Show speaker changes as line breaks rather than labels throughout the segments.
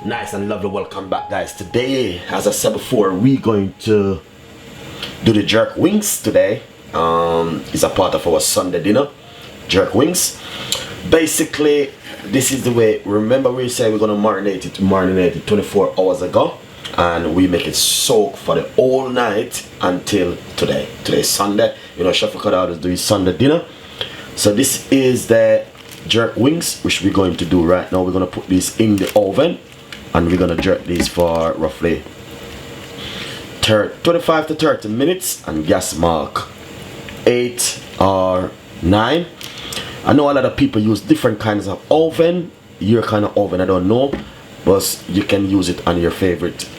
Nice and lovely, welcome back guys. Today, as I said before, we're going to do the jerk wings today. It's a part of our Sunday dinner, jerk wings. Basically, this is the way. Remember we said we're gonna marinate it 24 hours ago, and we make it soak for the whole night until today. Today's Sunday. You know, Chef Ricardo is doing Sunday dinner. So this is the jerk wings, which we're going to do right now. We're gonna put these in the oven, and we're gonna jerk these for roughly 25 to 30 minutes, and gas mark 8 or 9. I know a lot of people use different kinds of oven. Your kind of oven, I don't know, but you can use it on your favorite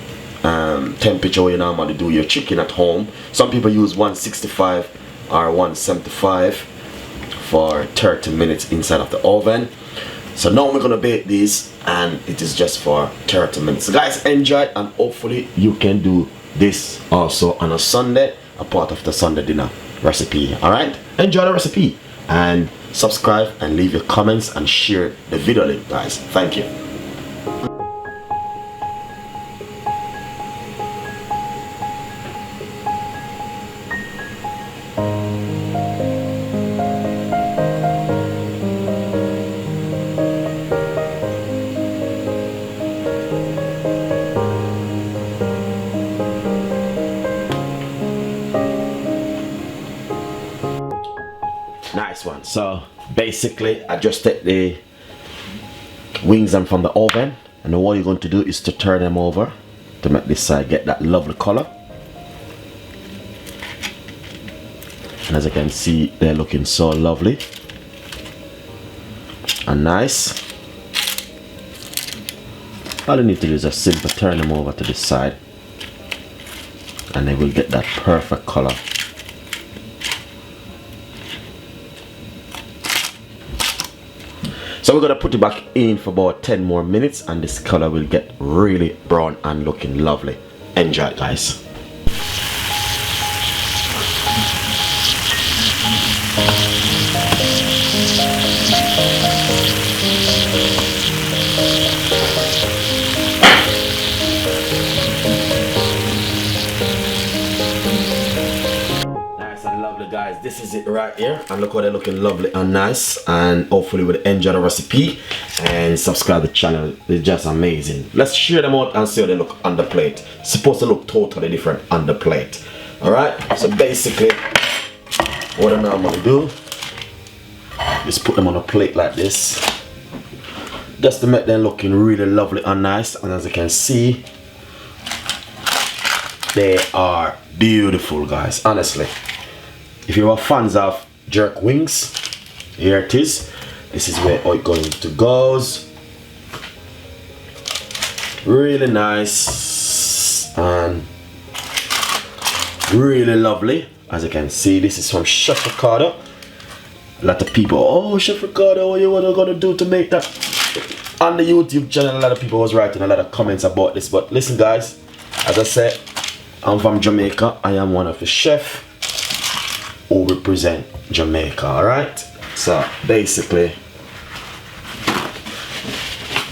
temperature where you normally do your chicken at home. Some people use 165 or 175 for 30 minutes inside of the oven. So now we're gonna bake these, and it is just for 30 minutes. So guys, enjoy it, and hopefully you can do this also on a Sunday, a part of the Sunday dinner recipe. All right, enjoy the recipe and subscribe and leave your comments and share the video link, guys. Thank you. Nice one. So basically, I just take the wings and from the oven, and what you're going to do is to turn them over to make this side get that lovely color. And as you can see, they're looking so lovely and nice. All you need to do is just simply turn them over to this side, and they will get that perfect color. So we're gonna put it back in for about 10 more minutes, and this color will get really brown and looking lovely. Enjoy it, guys. Guys, this is it right here, and look how they're looking lovely and nice, and hopefully you will enjoy the recipe and subscribe to the channel. It's just amazing. Let's share them out and see how they look on the plate. It's supposed to look totally different on the plate. All right, so basically what I normally do is put them on a plate like this, just to make them looking really lovely and nice. And as you can see, they are beautiful, guys. Honestly, if you are fans of jerk wings, here it is. This is where it's going to goes. Really nice and really lovely. As you can see, this is from Chef Ricardo. A lot of people, oh, Chef Ricardo, what are you gonna do to make that? On the YouTube channel, a lot of people was writing a lot of comments about this. But listen, guys, as I said, I'm from Jamaica. I am one of the chefs who represent Jamaica. All right, so basically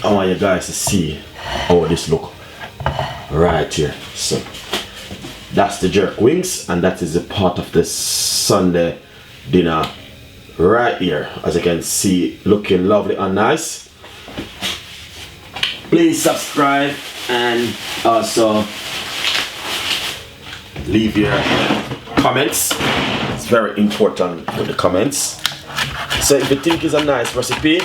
I want you guys to see how this look right here. So that's the jerk wings, and that is a part of the Sunday dinner right here. As you can see, looking lovely and nice. Please subscribe and also leave your comments. It's very important for the comments. So if you think it's a nice recipe,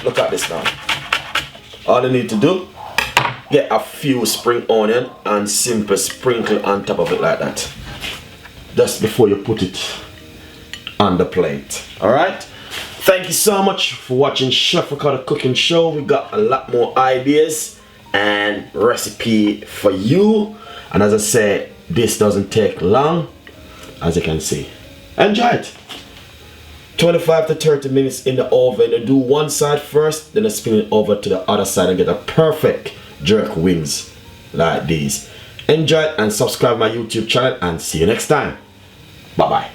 look at this now. All you need to do, get a few spring onion and simple sprinkle on top of it like that, just before you put it on the plate. All right, thank you so much for watching Chef Ricardo cooking show. We got a lot more ideas and recipe for you, and as I said, this doesn't take long, as you can see. Enjoy it. 25 to 30 minutes in the oven. You do one side first, then I spin it over to the other side and get a perfect jerk wings like these. Enjoy it and subscribe my YouTube channel, and see you next time. Bye bye.